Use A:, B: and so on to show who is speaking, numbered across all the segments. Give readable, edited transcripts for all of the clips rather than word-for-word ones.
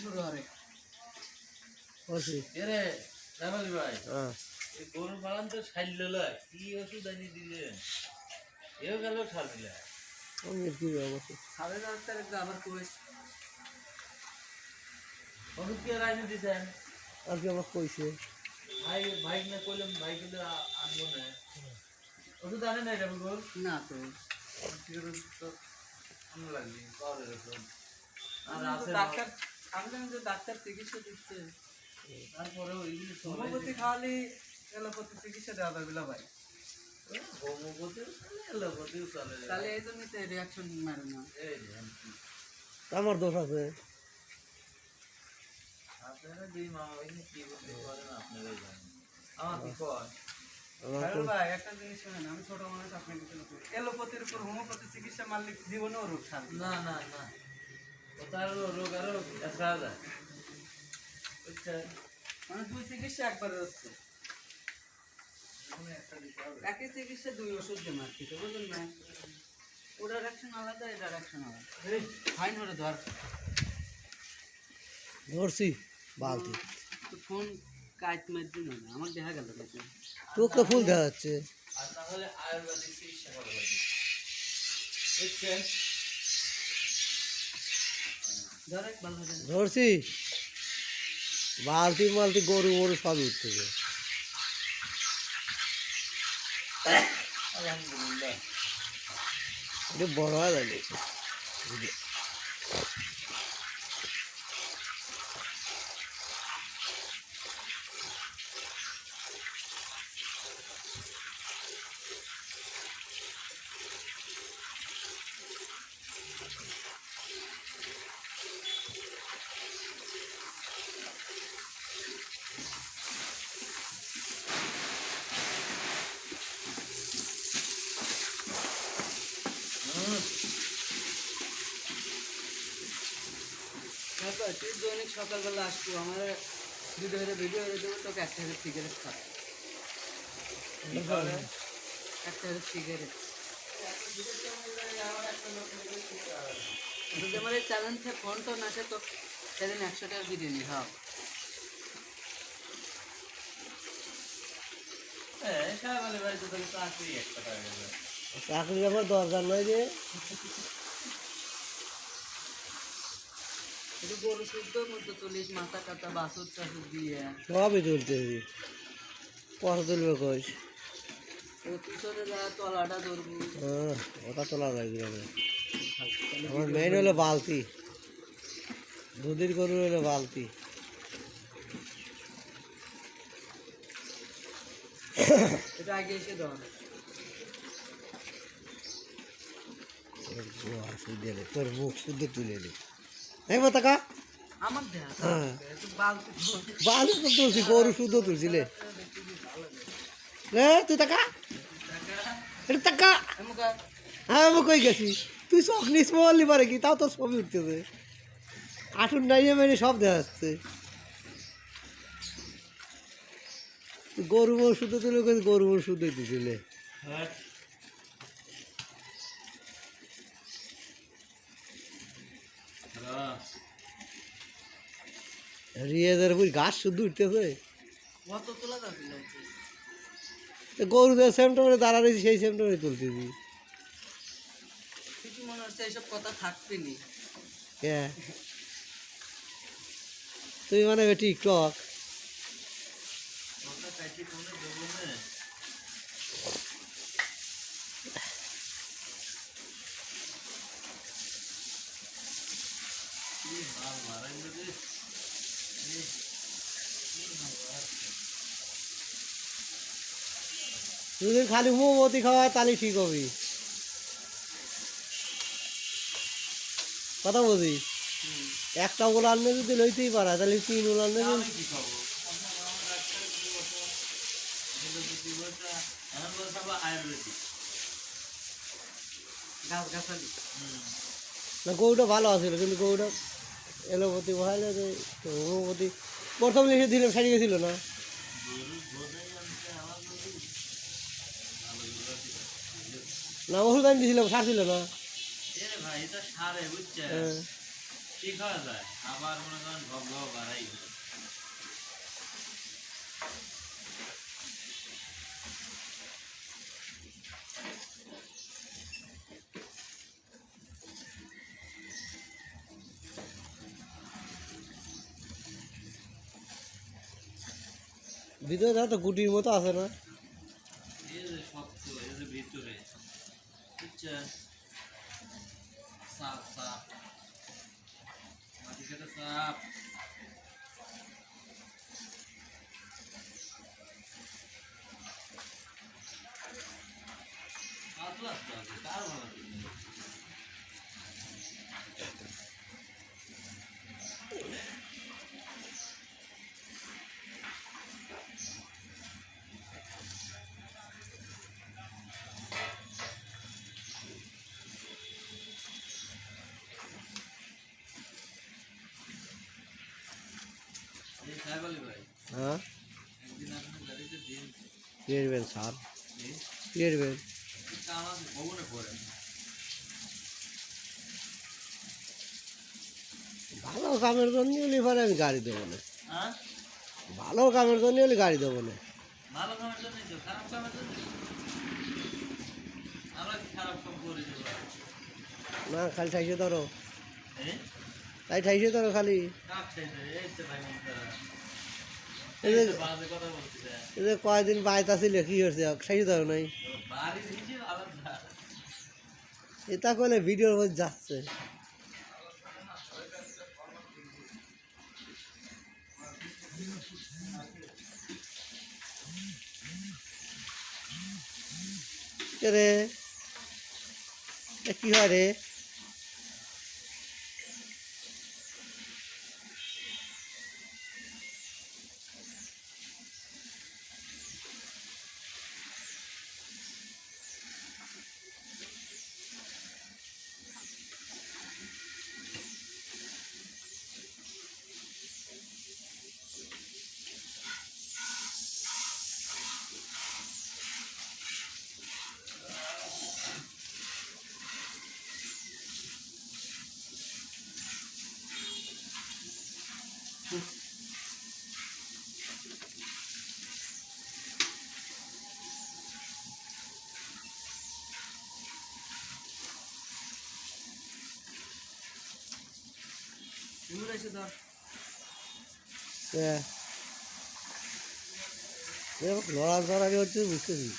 A: শুরু হবে
B: ওসি
A: এরে রাবালি ভাই
B: হ্যাঁ
A: এই গরু পালন তো ছাইল লয় কি ওষুধ আনি দিলেন এও গেল ছাড়লে
B: আমি কি অবস্থা
A: সাড়ে ডাক্তার একটু আবার কই ওষুধ কি আর আনি দিছেন
B: আর কি আমার কইছে
A: ভাই ভাই না কইলাম ভাই কিন্তু আনবো না ওষুধ আনে নাই রাবুল বল
C: না তো
A: কি ওষুধ তো আনবো লাগবে পাওয়ার ওষুধ আর
C: আমি তো
A: আছে
C: ডাক্তার আমি জানি যে ডাক্তার চিকিৎসা দিচ্ছে
A: তারপরে ওইগুলি
C: হোমিওপ্যাথি খাওয়ালে এলোপ্যাথি চিকিৎসা দেওয়া যাবে না ভাই
A: হোমিওপ্যাথি এলোপ্যাথিও চলে
C: তাহলে এই জন্যই তো রিয়াকশন মারে না
A: এই যে কি
B: আমার দোষ আছে
A: আপনারা দুই মা ভাই কি বলতে পারেন আপনারাই জানেন আমার কি কয়
B: আমার
C: আরে ভাই একটা জিনিস শুনেন আমি ছোট মানুষ আপনাকে কিছু বলছি এলোপ্যাথির উপর হোমিওপ্যাথি চিকিৎসা মারলে জীবনেও রোগ সারবে
A: না না না ও তার রোগ আরো দেখা যায় বুঝছেন
C: মানে দুই চিকিৎসা একবারে হচ্ছে
A: কোনো একটা দিতে হবে
C: একই চিকিৎসা দুই ওষুধ দিয়ে মারতেছে বুঝলেন না ওটার অ্যাকশন আলাদা এটার অ্যাকশন আলাদা
A: এই
C: ফাইন হলে ধর
B: ধরছি বালতি
C: তো ফোন কাইট মারছি না আমার দেখা গেল কাইট
B: তোকে তো ফুল দেখা যাচ্ছে
A: আর তাহলে আয়ুর্বেদিক চিকিৎসা করা লাগবে বুঝছেন
C: ধরে ভালো হয়ে যাবে
B: ধরছি বালতি মালতি গরু মরু সব উঠতেছে
A: আলহামদুলিল্লাহ
B: এটা বড় হয় জানি
C: তারপর তুই দৈনিক সকালবেলা আসবো আমার ভিডিও হয়ে দেবো তোকে একটা হাজার সিগারেট খাবো একটা হাজার সিগারেট যদি আমার এই চ্যালেঞ্জে ফোন তো না আসে তো সেদিন 100 টাকা বিরিয়ানি খাও
A: হ্যাঁ সাহেব ভাই তো তাহলে চাকরি একটা পাওয়া গেল
B: চাকরির আমার দরকার নয় যে
C: একটু গরু শুদ্ধ মতো তুলিস মাথা কাটা বাসুর টাসুর দিয়ে
B: সবই তুলতেছি পয়সা তুলবে কই
C: পিছনে যা তলাটা ধরবো
B: হ্যাঁ ওটা তোলা যায় কিভাবে আমার মেইন হলো বালতি দুধের গরু হলো বালতি
C: এটা আগে এসে দাও
B: তোর মুখ শুদ্ধ তুলে নি এই মাতাকা
C: আমার দেয়া
B: হ্যাঁ
C: বালতি
B: বালতি তো তুলছি গরু শুদ্ধ তুলছিলে রে তুই টাকা এটা টাকা
C: এমকা
B: হ্যাঁ আমি কই গেছি তুই চোখ নিস বললি পারে কি তাও তোর ছবি উঠতেছে আঠুর নাইয়ে মেরে সব দেখা যাচ্ছে গরু ওষুধ তুলে গরু ওষুধ দিছিলে
A: হ্যাঁ
B: রিয়াদের ওই গাছ শুদ্ধ উঠতেছে
C: কত তোলা যাবে
B: গরু যে সেমটমে দাঁড়া রয়েছে সেই সেমটমে তুলতেছি
C: কিছু মনে হচ্ছে এইসব কথা থাকবে নি
B: হ্যাঁ তুই মানে টিকটক
A: ওটা কাটি কোনে দেবো না কি মাল মারাই দেবে
B: তুই যদি খালি মোমবাতি খাওয়া তাহলে ঠিক হবে কথা বলছি একটা ওলা আনলে যদি লইতেই পারা তাহলে 3 ওলা আনলে
A: আমি কি খাবো আমার ডাক্তারের কি বলতো যদি বলতা এখন বলতে হবে আয়ুর্বেদিক
C: গাছ গাছালি
B: না গরুটা ভালো আছিল কিন্তু গরুটা এলোপতি ভালো হোমিওপতি প্রথম লিখে দিলাম সারি গেছিল না না ওষুধ আনি দিয়েছিলাম সারছিল না
A: ভাই এটা সারে বুঝছে
B: হ্যাঁ
A: কি খাওয়া যায় আবার মনে করেন ভব ভব বাড়াই
B: ভিতরে তো গুটির মতো আছে না?
A: এই যে শক্ত এই যে ভিতরে বুঝছেন সাপ সাপ মাটি কেটে সাপ পাতলা তো আছে কার ভালো লাগে এই সাহেব আলী ভাই
B: হ্যাঁ
A: একদিন আপনি গাড়িতে দিন
B: পেরবেন স্যার,
A: এই
B: পেরবেন।
A: আমার ভবনে পড়ে
B: ভালো কামের জন্য হলে পরে আমি গাড়ি দেবো না।
A: হ্যাঁ
B: ভালো কামের জন্য হলে গাড়ি দেবো না।
A: ভালো কামের জন্যই তো খারাপ কামের জন্য আমরা কি খারাপ কাম করে দেবো
B: না খালি ঠাইসে ধরো,
A: এই
B: তাই ঠাইসে ধরো খালি।
A: কাপ চাইতে এই তো ভাই মন করা
B: এই
A: এই
B: যে
A: তো বাজে কথা বলছি রে
B: এই যে কয়দিন বাইতে ছিল কি হচ্ছে ঠাইসে ধরো নাই,
A: বাড়ি দিয়েছি আলাদা
B: এটা করলে ভিডিওর মধ্যে যাচ্ছে। কে রে, এ কি হয় রে?
C: এগুলো এসে ধর
B: লড়াচড়ারি হচ্ছে বুঝতেছি।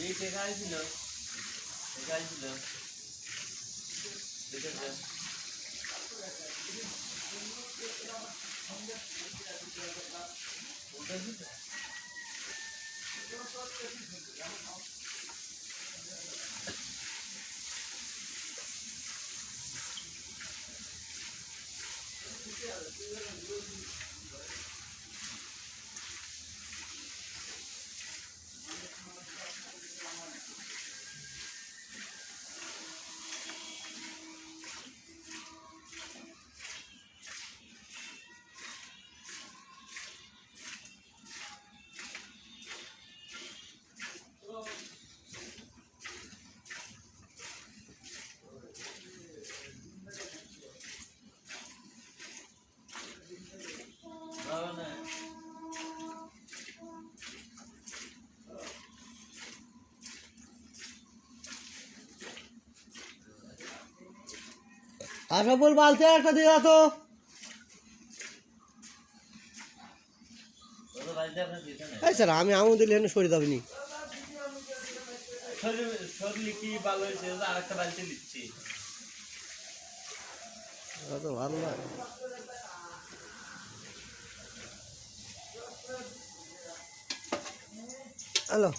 A: এই টেকাই ছিল দেখেছেন বাবা না
B: আশা বল বালতি একটা দিয়ে তো।
A: ওদের বাড়িতে আপনার দিতে নেই
B: এই স্যার আমি আমু দিলে এখানে সরে যাবিনি।
A: শরীর কি ভালো হয়েছে আর একটা বাড়িতে নিচ্ছি
B: তো ভালো না। হ্যালো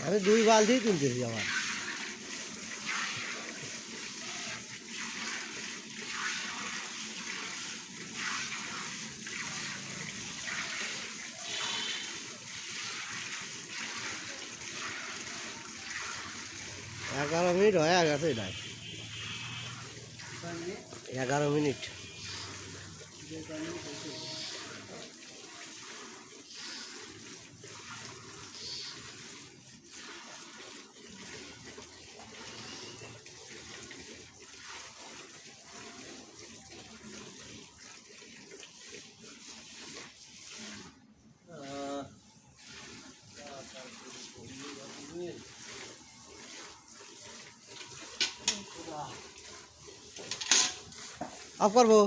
B: আমি 2 বালতি তুলতেছি আমার $11 হয়ে গেছে এটা 11 মিনিট অফ করবো